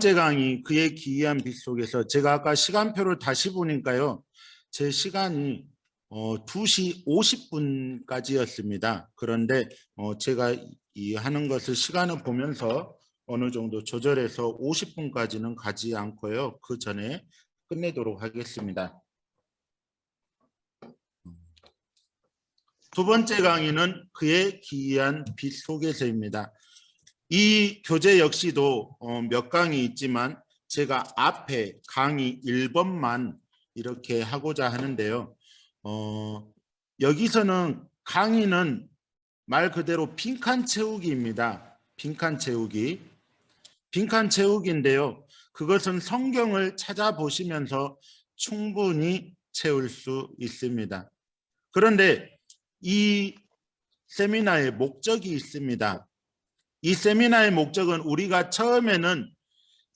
번째 강의 그의 기이한 빛 속에서 제가 아까 시간표를 다시 보니까요. 제 시간이 2시 50분까지였습니다. 그런데 제가 이 하는 것을 시간을 보면서 어느 정도 조절해서 50분까지는 가지 않고요. 그 전에 끝내도록 하겠습니다. 두 번째 강의는 그의 기이한 빛 속에서입니다. 이 교재 역시도 몇 강이 있지만 제가 앞에 강의 1번만 이렇게 하고자 하는데요. 여기서는 강의는 말 그대로 빈칸 채우기입니다. 빈칸 채우기. 빈칸 채우기인데요. 그것은 성경을 찾아보시면서 충분히 채울 수 있습니다. 그런데 이 세미나의 목적이 있습니다. 이 세미나의 목적은 우리가 처음에는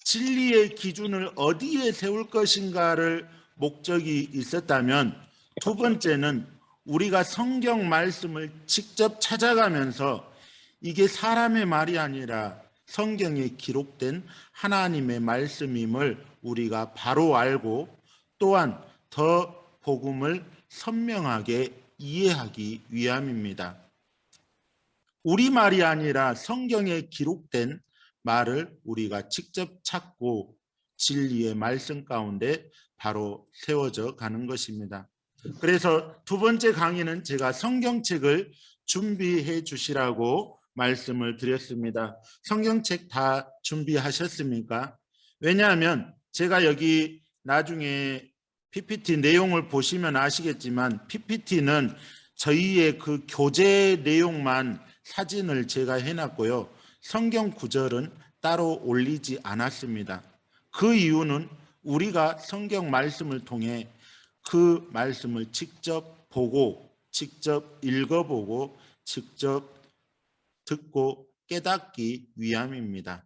진리의 기준을 어디에 세울 것인가를 목적이 있었다면, 두 번째는 우리가 성경 말씀을 직접 찾아가면서 이게 사람의 말이 아니라 성경에 기록된 하나님의 말씀임을 우리가 바로 알고 또한 더 복음을 선명하게 이해하기 위함입니다. 우리 말이 아니라 성경에 기록된 말을 우리가 직접 찾고 진리의 말씀 가운데 바로 세워져 가는 것입니다. 그래서 두 번째 강의는 제가 성경책을 준비해 주시라고 말씀을 드렸습니다. 성경책 다 준비하셨습니까? 왜냐하면 제가 여기 나중에 PPT 내용을 보시면 아시겠지만 PPT는 저희의 그 교재 내용만 사진을 제가 해놨고요. 성경 구절은 따로 올리지 않았습니다. 그 이유는 우리가 성경 말씀을 통해 그 말씀을 직접 보고 직접 읽어보고 직접 듣고 깨닫기 위함입니다.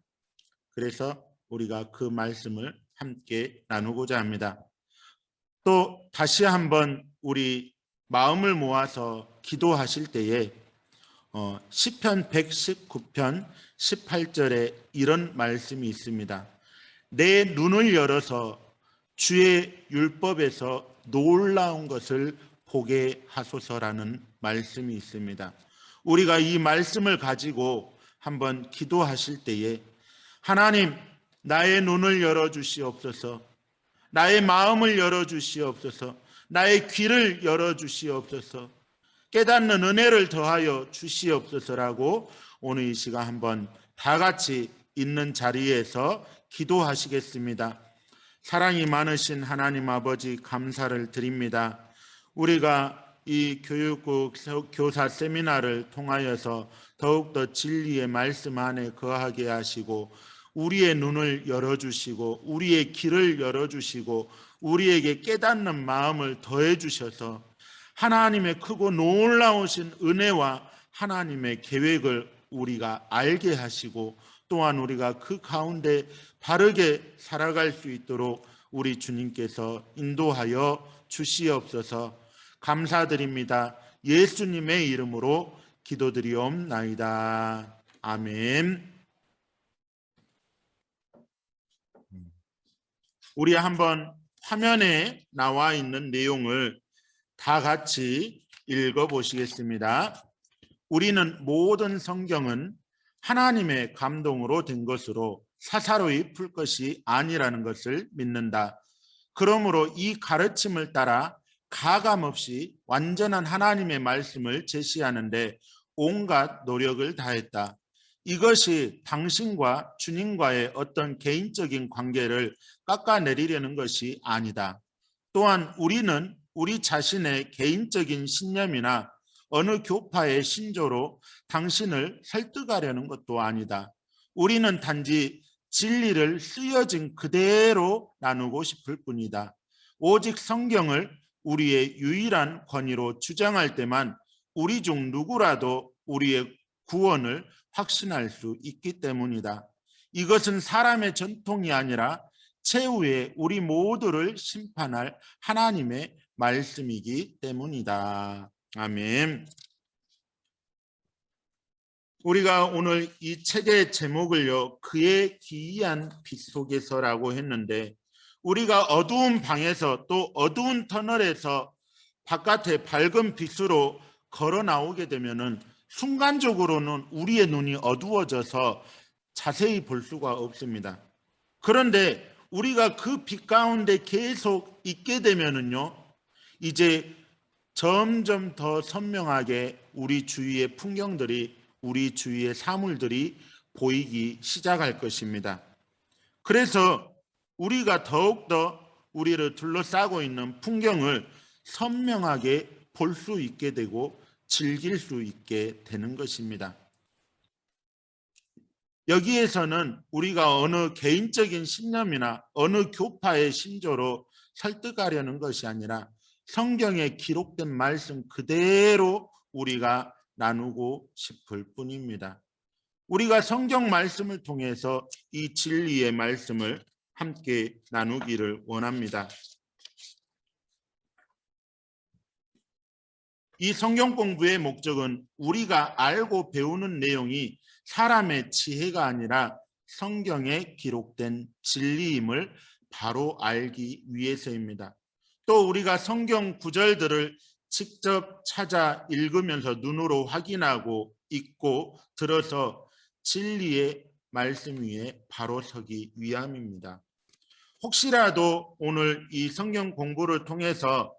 그래서 우리가 그 말씀을 함께 나누고자 합니다. 또 다시 한번 우리 마음을 모아서 기도하실 때에 시편 119편 18절에 이런 말씀이 있습니다. 내 눈을 열어서 주의 율법에서 놀라운 것을 보게 하소서라는 말씀이 있습니다. 우리가 이 말씀을 가지고 한번 기도하실 때에 하나님, 나의 눈을 열어주시옵소서, 나의 마음을 열어주시옵소서, 나의 귀를 열어주시옵소서, 깨닫는 은혜를 더하여 주시옵소서라고 오늘 이 시간 한번 다 같이 있는 자리에서 기도하시겠습니다. 사랑이 많으신 하나님 아버지, 감사를 드립니다. 우리가 이 교육국 교사 세미나를 통하여서 더욱더 진리의 말씀 안에 거하게 하시고 우리의 눈을 열어주시고 우리의 귀를 열어주시고 우리에게 깨닫는 마음을 더해 주셔서 하나님의 크고 놀라우신 은혜와 하나님의 계획을 우리가 알게 하시고 또한 우리가 그 가운데 바르게 살아갈 수 있도록 우리 주님께서 인도하여 주시옵소서. 감사드립니다. 예수님의 이름으로 기도드리옵나이다. 아멘. 우리 한번 화면에 나와 있는 내용을 다 같이 읽어보시겠습니다. 우리는 모든 성경은 하나님의 감동으로 된 것으로 사사로이 풀 것이 아니라는 것을 믿는다. 그러므로 이 가르침을 따라 가감없이 완전한 하나님의 말씀을 제시하는데 온갖 노력을 다했다. 이것이 당신과 주님과의 어떤 개인적인 관계를 깎아내리려는 것이 아니다. 또한 우리는 우리 자신의 개인적인 신념이나 어느 교파의 신조로 당신을 설득하려는 것도 아니다. 우리는 단지 진리를 쓰여진 그대로 나누고 싶을 뿐이다. 오직 성경을 우리의 유일한 권위로 주장할 때만 우리 중 누구라도 우리의 구원을 확신할 수 있기 때문이다. 이것은 사람의 전통이 아니라 최후에 우리 모두를 심판할 하나님의 말씀이기 때문이다. 아멘. 우리가 오늘 이 책의 제목을요, 그의 기이한 빛 속에서라고 했는데, 우리가 어두운 방에서 또 어두운 터널에서 바깥에 밝은 빛으로 걸어 나오게 되면은 순간적으로는 우리의 눈이 어두워져서 자세히 볼 수가 없습니다. 그런데 우리가 그 빛 가운데 계속 있게 되면은요, 이제 점점 더 선명하게 우리 주위의 풍경들이, 우리 주위의 사물들이 보이기 시작할 것입니다. 그래서 우리가 더욱더 우리를 둘러싸고 있는 풍경을 선명하게 볼 수 있게 되고 즐길 수 있게 되는 것입니다. 여기에서는 우리가 어느 개인적인 신념이나 어느 교파의 신조로 설득하려는 것이 아니라 성경에 기록된 말씀 그대로 우리가 나누고 싶을 뿐입니다. 우리가 성경 말씀을 통해서 이 진리의 말씀을 함께 나누기를 원합니다. 이 성경 공부의 목적은 우리가 알고 배우는 내용이 사람의 지혜가 아니라 성경에 기록된 진리임을 바로 알기 위해서입니다. 또 우리가 성경 구절들을 직접 찾아 읽으면서 눈으로 확인하고 읽고 들어서 진리의 말씀 위에 바로 서기 위함입니다. 혹시라도 오늘 이 성경 공부를 통해서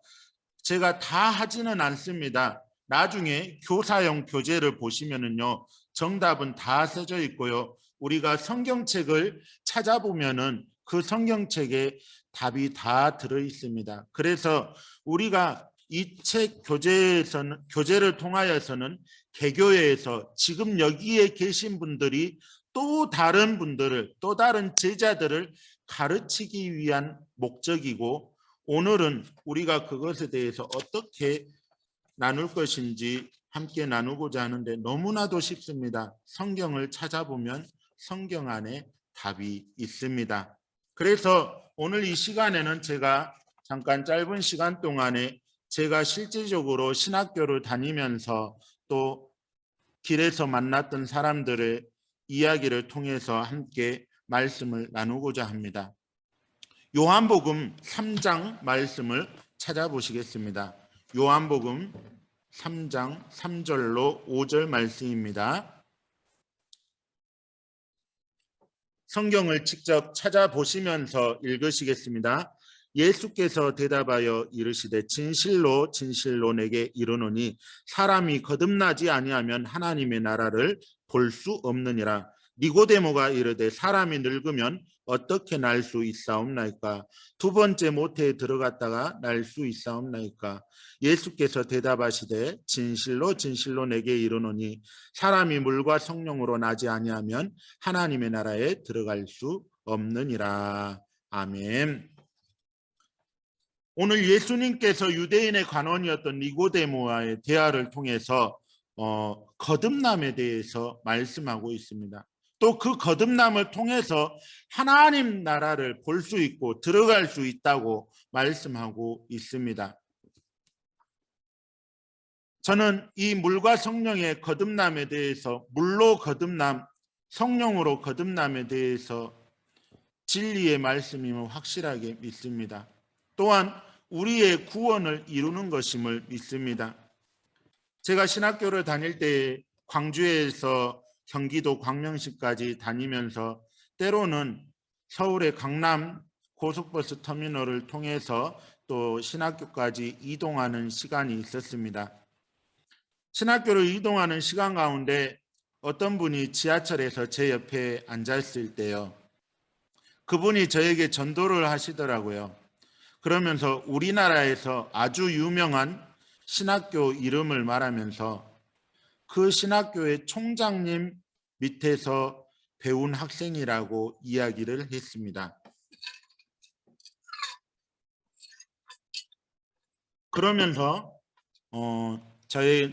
제가 다 하지는 않습니다. 나중에 교사용 교재를 보시면은요, 정답은 다 써져 있고요. 우리가 성경책을 찾아보면은 그 성경책에 답이 다 들어 있습니다. 그래서 우리가 이 책 교재를 통하여서는 개교회에서 지금 여기에 계신 분들이 또 다른 분들을, 또 다른 제자들을 가르치기 위한 목적이고, 오늘은 우리가 그것에 대해서 어떻게 나눌 것인지 함께 나누고자 하는데 너무나도 쉽습니다. 성경을 찾아보면 성경 안에 답이 있습니다. 그래서 오늘 이 시간에는 제가 잠깐 짧은 시간 동안에 제가 실질적으로 신학교를 다니면서 또 길에서 만났던 사람들의 이야기를 통해서 함께 말씀을 나누고자 합니다. 요한복음 3장 말씀을 찾아보시겠습니다. 요한복음 3장 3절로 5절 말씀입니다. 성경을 직접 찾아보시면서 읽으시겠습니다. 예수께서 대답하여 이르시되 진실로 진실로 내게 이르노니 사람이 거듭나지 아니하면 하나님의 나라를 볼 수 없느니라. 니고데모가 이르되 사람이 늙으면 어떻게 날 수 있사옵나이까? 두 번째 모태에 들어갔다가 날 수 있사옵나이까? 예수께서 대답하시되 진실로 진실로 내게 이르노니 사람이 물과 성령으로 나지 아니하면 하나님의 나라에 들어갈 수 없느니라. 아멘. 오늘 예수님께서 유대인의 관원이었던 니고데모와의 대화를 통해서 거듭남에 대해서 말씀하고 있습니다. 또 그 거듭남을 통해서 하나님 나라를 볼 수 있고 들어갈 수 있다고 말씀하고 있습니다. 저는 이 물과 성령의 거듭남에 대해서, 물로 거듭남, 성령으로 거듭남에 대해서 진리의 말씀임을 확실하게 믿습니다. 또한 우리의 구원을 이루는 것임을 믿습니다. 제가 신학교를 다닐 때 광주에서 경기도 광명시까지 다니면서 때로는 서울의 강남 고속버스 터미널을 통해서 또 신학교까지 이동하는 시간이 있었습니다. 신학교를 이동하는 시간 가운데 어떤 분이 지하철에서 제 옆에 앉았을 때요, 그분이 저에게 전도를 하시더라고요. 그러면서 우리나라에서 아주 유명한 신학교 이름을 말하면서 그 신학교의 총장님 밑에서 배운 학생이라고 이야기를 했습니다. 그러면서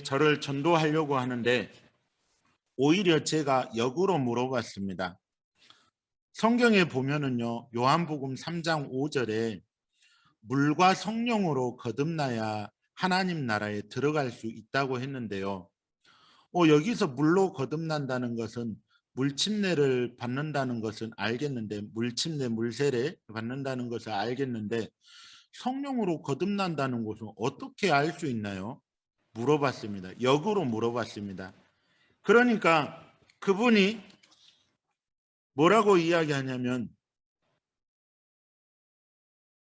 저를 전도하려고 하는데 오히려 제가 역으로 물어봤습니다. 성경에 보면은요, 요한복음 3장 5절에 물과 성령으로 거듭나야 하나님 나라에 들어갈 수 있다고 했는데요, 여기서 물로 거듭난다는 것은 물침례를 받는다는 것은 알겠는데, 물침례, 물세례 받는다는 것을 알겠는데 성령으로 거듭난다는 것은 어떻게 알 수 있나요? 물어봤습니다. 역으로 물어봤습니다. 그러니까 그분이 뭐라고 이야기하냐면,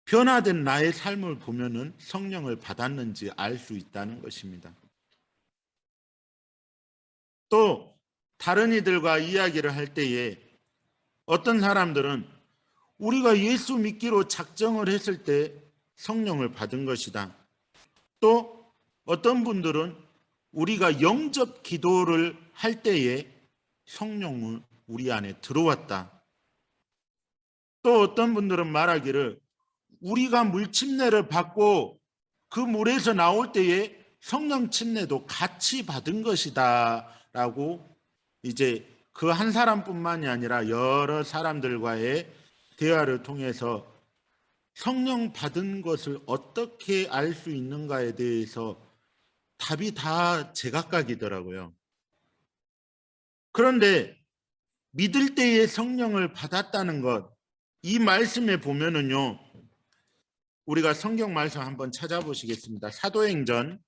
변화된 나의 삶을 보면은 성령을 받았는지 알 수 있다는 것입니다. 또 다른 이들과 이야기를 할 때에 어떤 사람들은 우리가 예수 믿기로 작정을 했을 때 성령을 받은 것이다. 또 어떤 분들은 우리가 영접 기도를 할 때에 성령은 우리 안에 들어왔다. 또 어떤 분들은 말하기를 우리가 물침례를 받고 그 물에서 나올 때에 성령 침례도 같이 받은 것이다 라고, 이제 그 한 사람뿐만이 아니라 여러 사람들과의 대화를 통해서 성령 받은 것을 어떻게 알 수 있는가에 대해서 답이 다 제각각이더라고요. 그런데 믿을 때에 성령을 받았다는 것, 이 말씀에 보면은요, 우리가 성경 말씀 한번 찾아보시겠습니다. 사도행전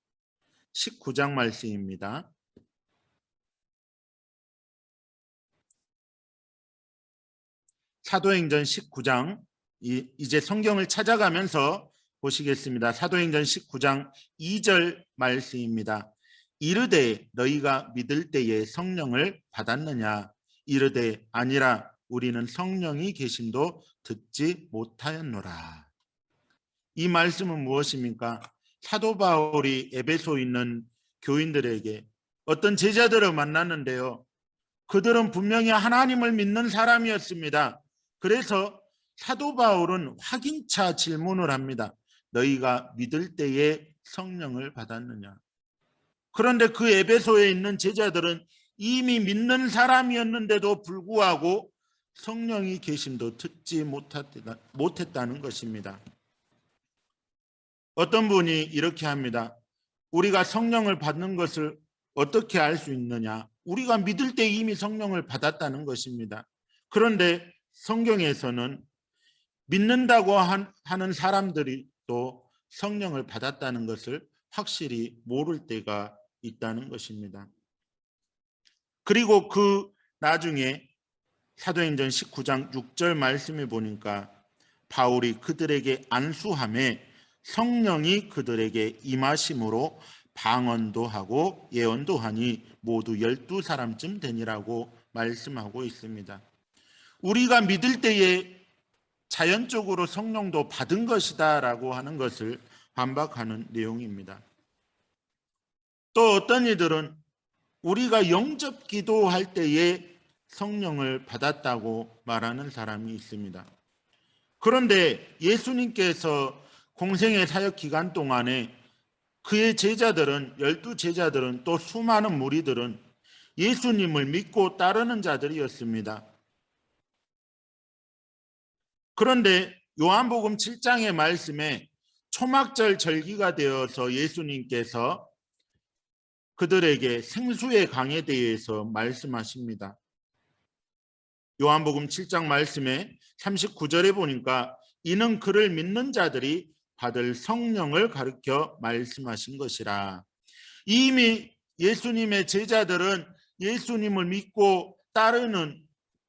19장 말씀입니다. 사도행전 19장, 이제 성경을 찾아가면서 보시겠습니다. 사도행전 19장 2절 말씀입니다. 이르되 너희가 믿을 때에 성령을 받았느냐? 이르되 아니라 우리는 성령이 계심도 듣지 못하였노라. 이 말씀은 무엇입니까? 사도 바울이 에베소에 있는 교인들에게 어떤 제자들을 만났는데요, 그들은 분명히 하나님을 믿는 사람이었습니다. 그래서 사도 바울은 확인차 질문을 합니다. 너희가 믿을 때에 성령을 받았느냐? 그런데 그 에베소에 있는 제자들은 이미 믿는 사람이었는데도 불구하고 성령이 계심도 듣지 못했다는 것입니다. 어떤 분이 이렇게 합니다. 우리가 성령을 받는 것을 어떻게 알 수 있느냐? 우리가 믿을 때 이미 성령을 받았다는 것입니다. 그런데 성경에서는 믿는다고 하는 사람들이 또 성령을 받았다는 것을 확실히 모를 때가 있다는 것입니다. 그리고 그 나중에 사도행전 19장 6절 말씀에 보니까 바울이 그들에게 안수함에 성령이 그들에게 임하심으로 방언도 하고 예언도 하니 모두 12사람쯤 되니라고 말씀하고 있습니다. 우리가 믿을 때에 자연적으로 성령도 받은 것이다 라고 하는 것을 반박하는 내용입니다. 또 어떤 이들은 우리가 영접 기도할 때에 성령을 받았다고 말하는 사람이 있습니다. 그런데 예수님께서 공생의 사역 기간 동안에 그의 제자들은, 12제자들은 또 수많은 무리들은 예수님을 믿고 따르는 자들이었습니다. 그런데 요한복음 7장의 말씀에 초막절 절기가 되어서 예수님께서 그들에게 생수의 강에 대해서 말씀하십니다. 요한복음 7장 말씀에 39절에 보니까 이는 그를 믿는 자들이 받을 성령을 가르쳐 말씀하신 것이라. 이미 예수님의 제자들은 예수님을 믿고 따르는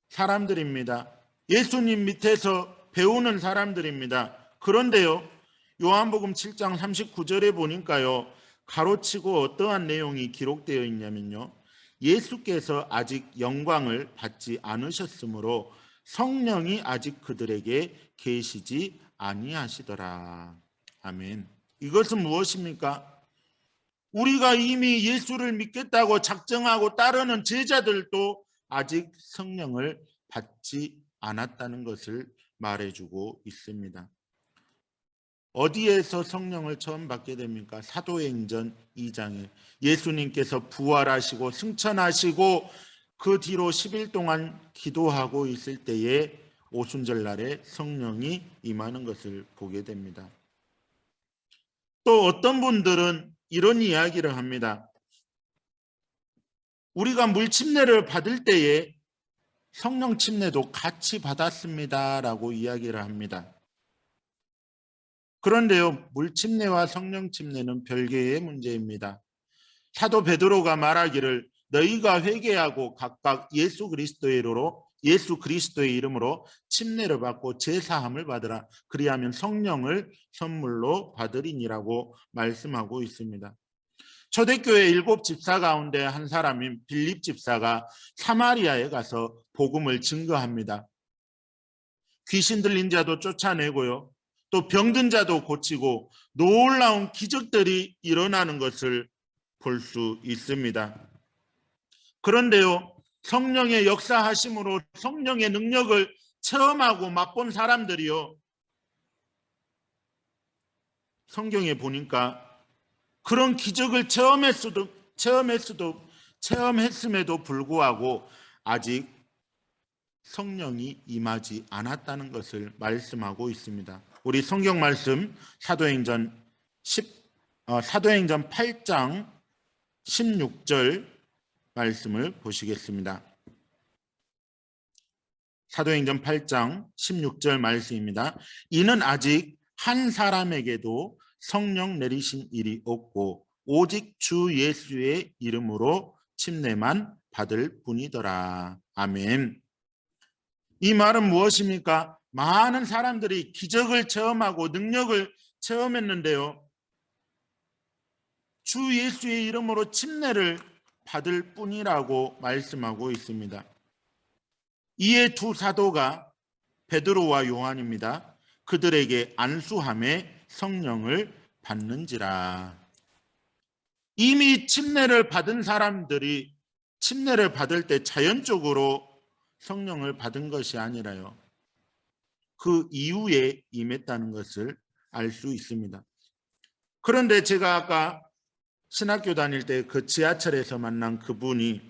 사람들입니다. 예수님 밑에서 배우는 사람들입니다. 그런데요, 요한복음 7장 39절에 보니까요, 가로치고 어떠한 내용이 기록되어 있냐면요, 예수께서 아직 영광을 받지 않으셨으므로 성령이 아직 그들에게 계시지 아니하시더라. 아멘. 이것은 무엇입니까? 우리가 이미 예수를 믿겠다고 작정하고 따르는 제자들도 아직 성령을 받지 않았다는 것을 말해주고 있습니다. 어디에서 성령을 처음 받게 됩니까? 사도행전 2장에 예수님께서 부활하시고 승천하시고 그 뒤로 10일 동안 기도하고 있을 때에 오순절 날에 성령이 임하는 것을 보게 됩니다. 또 어떤 분들은 이런 이야기를 합니다. 우리가 물 침례를 받을 때에 성령 침례도 같이 받았습니다라고 이야기를 합니다. 그런데요, 물 침례와 성령 침례는 별개의 문제입니다. 사도 베드로가 말하기를 너희가 회개하고 각각 예수 그리스도의 이름으로 침례를 받고 제사함을 받으라. 그리하면 성령을 선물로 받으리니라고 말씀하고 있습니다. 초대교회 7 집사 가운데 한 사람인 빌립 집사가 사마리아에 가서 복음을 증거합니다. 귀신 들린 자도 쫓아내고요, 또 병든 자도 고치고 놀라운 기적들이 일어나는 것을 볼 수 있습니다. 그런데요, 성령의 역사하심으로 성령의 능력을 체험하고 맛본 사람들이요, 성경에 보니까 그런 기적을 체험했음에도 불구하고 아직 성령이 임하지 않았다는 것을 말씀하고 있습니다. 우리 성경 말씀 사도행전 8장 16절 말씀을 보시겠습니다. 사도행전 8장 16절 말씀입니다. 이는 아직 한 사람에게도 성령 내리신 일이 없고 오직 주 예수의 이름으로 침례만 받을 뿐이더라. 아멘. 이 말은 무엇입니까? 많은 사람들이 기적을 체험하고 능력을 체험했는데요, 주 예수의 이름으로 침례를 받을 뿐이라고 말씀하고 있습니다. 이에 두 사도가 베드로와 요한입니다. 그들에게 안수함에 성령을 받는지라. 이미 침례를 받은 사람들이 침례를 받을 때 자연적으로 성령을 받은 것이 아니라요, 그 이후에 임했다는 것을 알 수 있습니다. 그런데 제가 아까 신학교 다닐 때 그 지하철에서 만난 그분이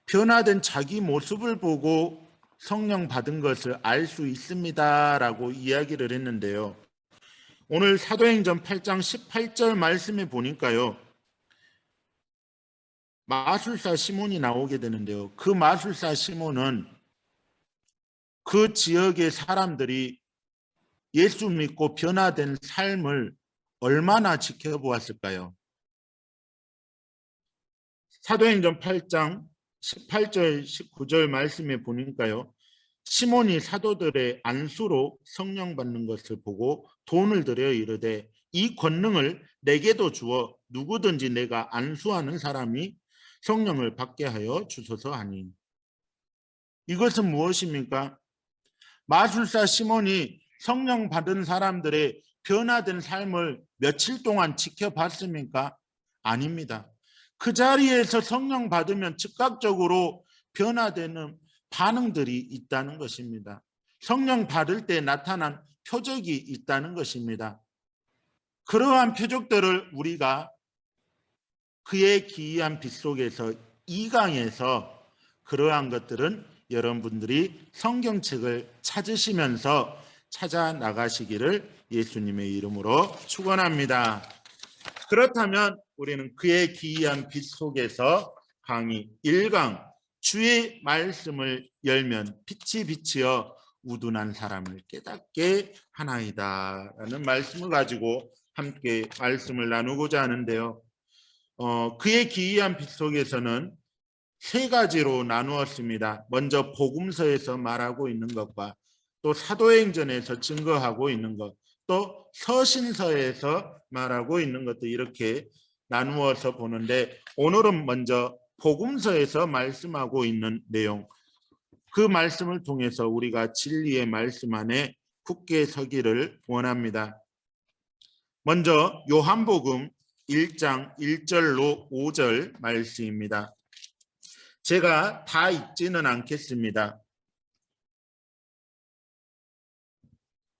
변화된 자기 모습을 보고 성령 받은 것을 알 수 있습니다라고 이야기를 했는데요, 오늘 사도행전 8장 18절 말씀에 보니까요, 마술사 시몬이 나오게 되는데요, 그 마술사 시몬은 그 지역의 사람들이 예수 믿고 변화된 삶을 얼마나 지켜보았을까요? 사도행전 8장 18절 19절 말씀에 보니까요, 시몬이 사도들의 안수로 성령 받는 것을 보고 돈을 들여 이르되 이 권능을 내게도 주어 누구든지 내가 안수하는 사람이 성령을 받게 하여 주소서 하니. 이것은 무엇입니까? 마술사 시몬이 성령 받은 사람들의 변화된 삶을 며칠 동안 지켜봤습니까? 아닙니다. 그 자리에서 성령 받으면 즉각적으로 변화되는 반응들이 있다는 것입니다. 성령 받을 때 나타난 표적이 있다는 것입니다. 그러한 표적들을 우리가 그의 기이한 빛 속에서 2강에서 그러한 것들은 여러분들이 성경책을 찾으시면서 찾아 나가시기를 예수님의 이름으로 축원합니다. 그렇다면 우리는 그의 기이한 빛 속에서 강의 1강 주의 말씀을 열면 빛이 비치어 우둔한 사람을 깨닫게 하나이다 라는 말씀을 가지고 함께 말씀을 나누고자 하는데요, 그의 기이한 빛 속에서는 3가지로 나누었습니다. 먼저 복음서에서 말하고 있는 것과 또 사도행전에서 증거하고 있는 것, 또 서신서에서 말하고 있는 것도 이렇게 나누어서 보는데, 오늘은 먼저 복음서에서 말씀하고 있는 내용, 그 말씀을 통해서 우리가 진리의 말씀 안에 굳게 서기를 원합니다. 먼저 요한복음 1장 1절로 5절 말씀입니다. 제가 다 읽지는 않겠습니다.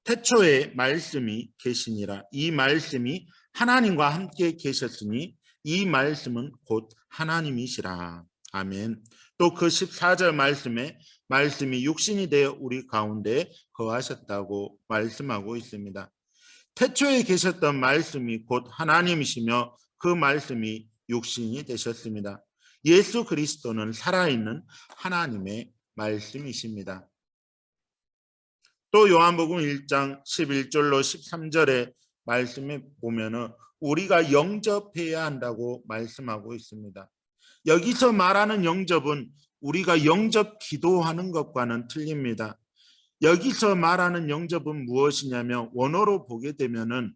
태초에 말씀이 계시니라. 이 말씀이 하나님과 함께 계셨으니 이 말씀은 곧 하나님이시라. 아멘. 또 그 14절 말씀에 말씀이 육신이 되어 우리 가운데 거하셨다고 말씀하고 있습니다. 태초에 계셨던 말씀이 곧 하나님이시며 그 말씀이 육신이 되셨습니다. 예수 그리스도는 살아있는 하나님의 말씀이십니다. 또 요한복음 1장 11절로 13절의 말씀에 보면은 우리가 영접해야 한다고 말씀하고 있습니다. 여기서 말하는 영접은 우리가 영접 기도하는 것과는 틀립니다. 여기서 말하는 영접은 무엇이냐면 원어로 보게 되면은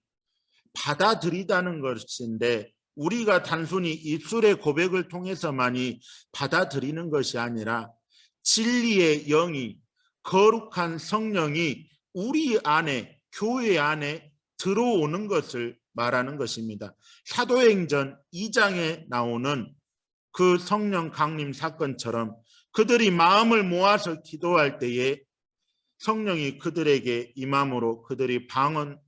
받아들이다는 것인데 우리가 단순히 입술의 고백을 통해서만이 받아들이는 것이 아니라 진리의 영이 거룩한 성령이 우리 안에 교회 안에 들어오는 것을 말하는 것입니다. 사도행전 2장에 나오는 그 성령 강림 사건처럼 그들이 마음을 모아서 기도할 때에 성령이 그들에게 임함으로 그들이 방언을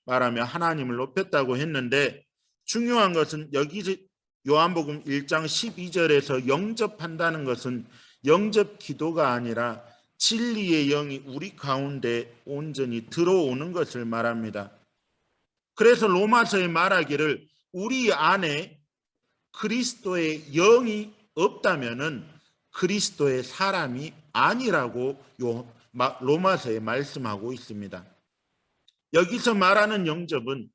말하며 하나님을 높였다고 했는데 중요한 것은 여기 요한복음 1장 12절에서 영접한다는 것은 영접 기도가 아니라 진리의 영이 우리 가운데 온전히 들어오는 것을 말합니다. 그래서 로마서에 말하기를 우리 안에 그리스도의 영이 없다면은 그리스도의 사람이 아니라고 로마서에 말씀하고 있습니다. 여기서 말하는 영접은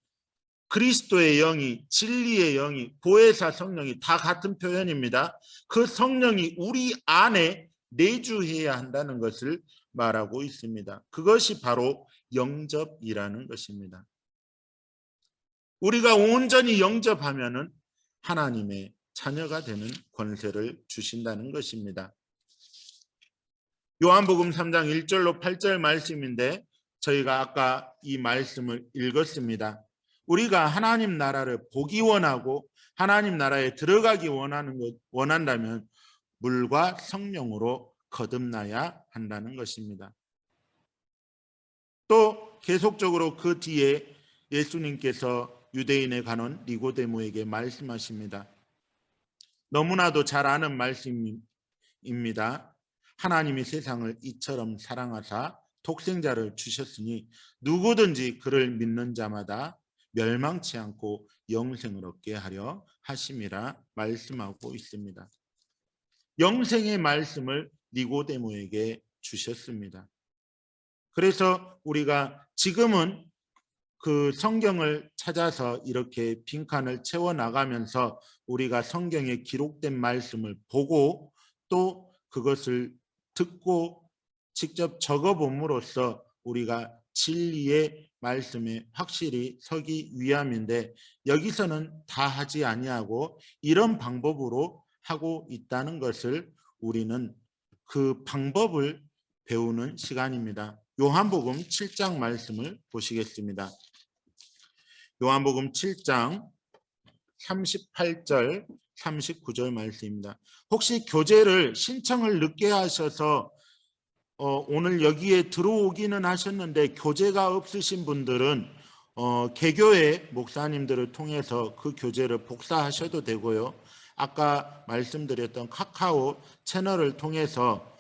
그리스도의 영이, 진리의 영이, 보혜사 성령이 다 같은 표현입니다. 그 성령이 우리 안에 내주해야 한다는 것을 말하고 있습니다. 그것이 바로 영접이라는 것입니다. 우리가 온전히 영접하면은 하나님의 자녀가 되는 권세를 주신다는 것입니다. 요한복음 3장 1절로 8절 말씀인데 저희가 아까 이 말씀을 읽었습니다. 우리가 하나님 나라를 보기 원하고 하나님 나라에 들어가기 원한다면 물과 성령으로 거듭나야 한다는 것입니다. 또 계속적으로 그 뒤에 예수님께서 유대인의 간원 니고데모에게 말씀하십니다. 너무나도 잘 아는 말씀입니다. 하나님이 세상을 이처럼 사랑하사 독생자를 주셨으니 누구든지 그를 믿는 자마다 멸망치 않고 영생을 얻게 하려 하심이라 말씀하고 있습니다. 영생의 말씀을 니고데모에게 주셨습니다. 그래서 우리가 지금은 그 성경을 찾아서 이렇게 빈칸을 채워나가면서 우리가 성경에 기록된 말씀을 보고 또 그것을 듣고 직접 적어봄으로써 우리가 진리의 말씀에 확실히 서기 위함인데 여기서는 다 하지 아니하고 이런 방법으로 하고 있다는 것을 우리는 그 방법을 배우는 시간입니다. 요한복음 7장 말씀을 보시겠습니다. 요한복음 7장 38절 39절 말씀입니다. 혹시 교재를 신청을 늦게 하셔서 오늘 여기에 들어오기는 하셨는데 교재가 없으신 분들은 개교회 목사님들을 통해서 그 교재를 복사하셔도 되고요. 아까 말씀드렸던 카카오 채널을 통해서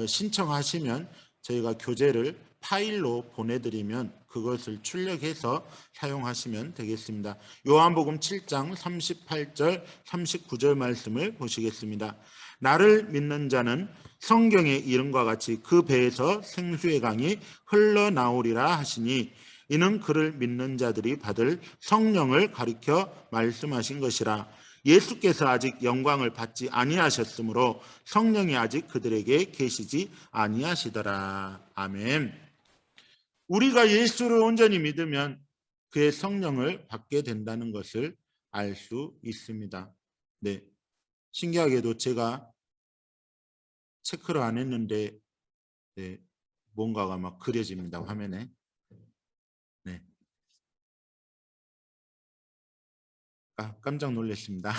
신청하시면 저희가 교재를 파일로 보내드리면 그것을 출력해서 사용하시면 되겠습니다. 요한복음 7장 38절 39절 말씀을 보시겠습니다. 나를 믿는 자는 성경의 이름과 같이 그 배에서 생수의 강이 흘러나오리라 하시니 이는 그를 믿는 자들이 받을 성령을 가리켜 말씀하신 것이라. 예수께서 아직 영광을 받지 아니하셨으므로 성령이 아직 그들에게 계시지 아니하시더라. 아멘. 우리가 예수를 온전히 믿으면 그의 성령을 받게 된다는 것을 알 수 있습니다. 네, 신기하게도 제가 체크를 안 했는데 네, 뭔가가 막 그려집니다, 화면에. 네, 깜짝 놀랐습니다.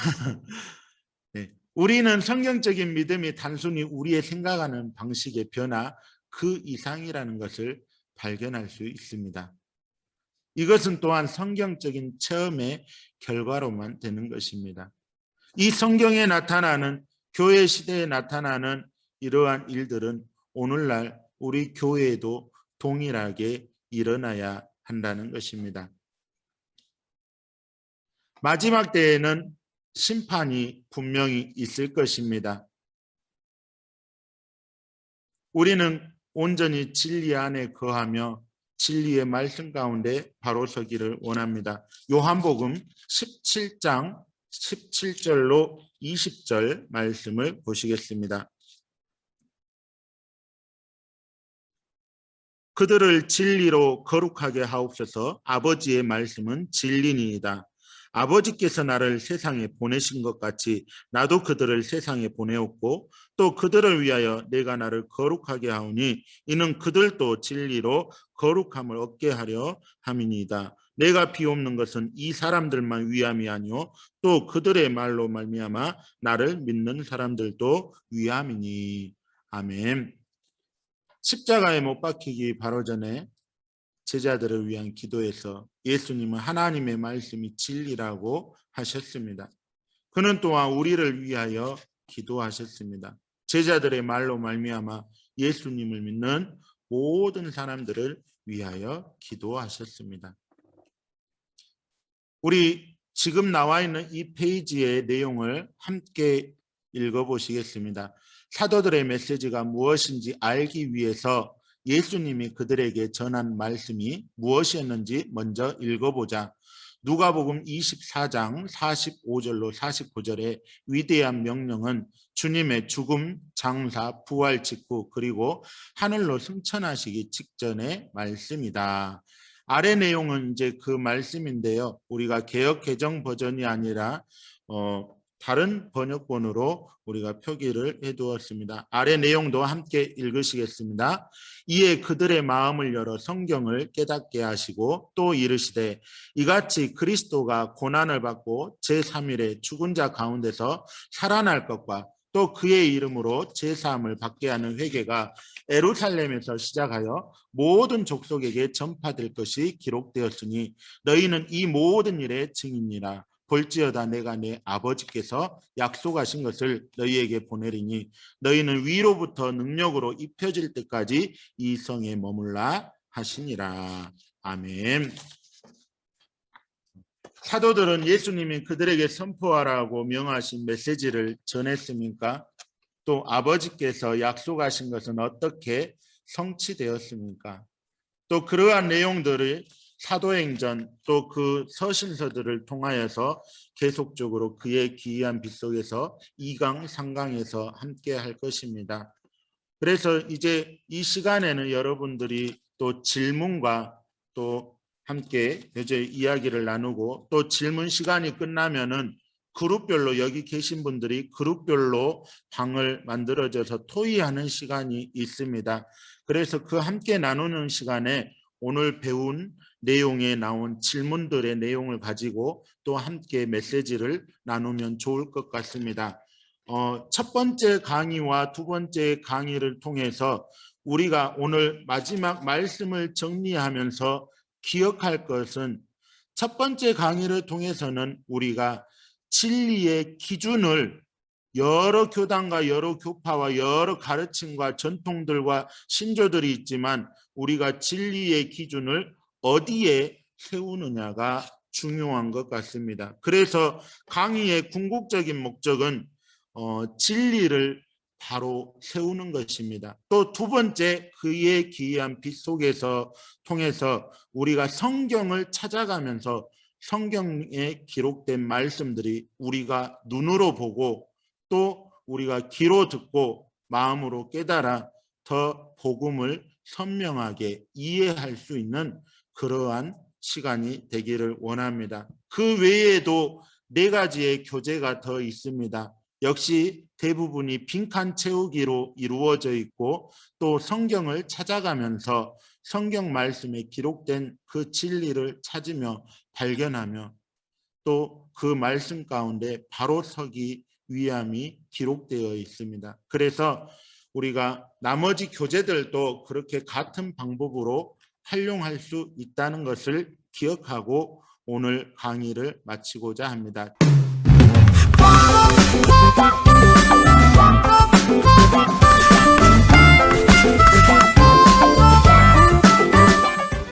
네, 우리는 성경적인 믿음이 단순히 우리의 생각하는 방식의 변화 그 이상이라는 것을 발견할 수 있습니다. 이것은 또한 성경적인 체험의 결과로만 되는 것입니다. 이 성경에 나타나는 교회 시대에 나타나는 이러한 일들은 오늘날 우리 교회에도 동일하게 일어나야 한다는 것입니다. 마지막 때에는 심판이 분명히 있을 것입니다. 우리는 온전히 진리 안에 거하며 진리의 말씀 가운데 바로 서기를 원합니다. 요한복음 17장 17절로 20절 말씀을 보시겠습니다. 그들을 진리로 거룩하게 하옵소서. 아버지의 말씀은 진리니이다. 아버지께서 나를 세상에 보내신 것 같이 나도 그들을 세상에 보내었고 또 그들을 위하여 내가 나를 거룩하게 하오니 이는 그들도 진리로 거룩함을 얻게 하려 함이니이다. 내가 비옵는 것은 이 사람들만 위함이 아니요 또 그들의 말로 말미암아 나를 믿는 사람들도 위함이니. 아멘. 십자가에 못 박히기 바로 전에 제자들을 위한 기도에서 예수님은 하나님의 말씀이 진리라고 하셨습니다. 그는 또한 우리를 위하여 기도하셨습니다. 제자들의 말로 말미암아 예수님을 믿는 모든 사람들을 위하여 기도하셨습니다. 우리 지금 나와 있는 이 페이지의 내용을 함께 읽어보시겠습니다. 사도들의 메시지가 무엇인지 알기 위해서 예수님이 그들에게 전한 말씀이 무엇이었는지 먼저 읽어보자. 누가복음 24장 45절로 49절의 위대한 명령은 주님의 죽음, 장사, 부활 직후 그리고 하늘로 승천하시기 직전의 말씀이다. 아래 내용은 이제 그 말씀인데요. 우리가 개역 개정 버전이 아니라 다른 번역본으로 우리가 표기를 해두었습니다. 아래 내용도 함께 읽으시겠습니다. 이에 그들의 마음을 열어 성경을 깨닫게 하시고 또 이르시되 이같이 그리스도가 고난을 받고 제3일에 죽은 자 가운데서 살아날 것과 또 그의 이름으로 제사함을 받게 하는 회개가 예루살렘에서 시작하여 모든 족속에게 전파될 것이 기록되었으니 너희는 이 모든 일의 증인이라. 볼지어다 내가 내 아버지께서 약속하신 것을 너희에게 보내리니 너희는 위로부터 능력으로 입혀질 때까지 이 성에 머물라 하시니라. 아멘. 사도들은 예수님이 그들에게 선포하라고 명하신 메시지를 전했습니까? 또 아버지께서 약속하신 것은 어떻게 성취되었습니까? 또 그러한 내용들을 사도행전 또 그 서신서들을 통하여서 계속적으로 그의 기이한 빛 속에서 2강, 3강에서 함께 할 것입니다. 그래서 이제 이 시간에는 여러분들이 또 질문과 또 함께 이제 이야기를 나누고 또 질문 시간이 끝나면은 그룹별로 여기 계신 분들이 그룹별로 방을 만들어져서 토의하는 시간이 있습니다. 그래서 그 함께 나누는 시간에 오늘 배운 내용에 나온 질문들의 내용을 가지고 또 함께 메시지를 나누면 좋을 것 같습니다. 첫 번째 강의와 두 번째 강의를 통해서 우리가 오늘 마지막 말씀을 정리하면서 기억할 것은 첫 번째 강의를 통해서는 우리가 진리의 기준을 여러 교단과 여러 교파와 여러 가르침과 전통들과 신조들이 있지만 우리가 진리의 기준을 어디에 세우느냐가 중요한 것 같습니다. 그래서 강의의 궁극적인 목적은 진리를 바로 세우는 것입니다. 또 두 번째 그의 기이한 빛 속에서 통해서 우리가 성경을 찾아가면서 성경에 기록된 말씀들이 우리가 눈으로 보고 또 우리가 귀로 듣고 마음으로 깨달아 더 복음을 선명하게 이해할 수 있는 그러한 시간이 되기를 원합니다. 그 외에도 4가지의 교재가 더 있습니다. 역시 대부분이 빈칸 채우기로 이루어져 있고 또 성경을 찾아가면서 성경 말씀에 기록된 그 진리를 찾으며 발견하며 또 그 말씀 가운데 바로 서기 위함이 기록되어 있습니다. 그래서 우리가 나머지 교재들도 그렇게 같은 방법으로 활용할 수 있다는 것을 기억하고 오늘 강의를 마치고자 합니다. Thank you.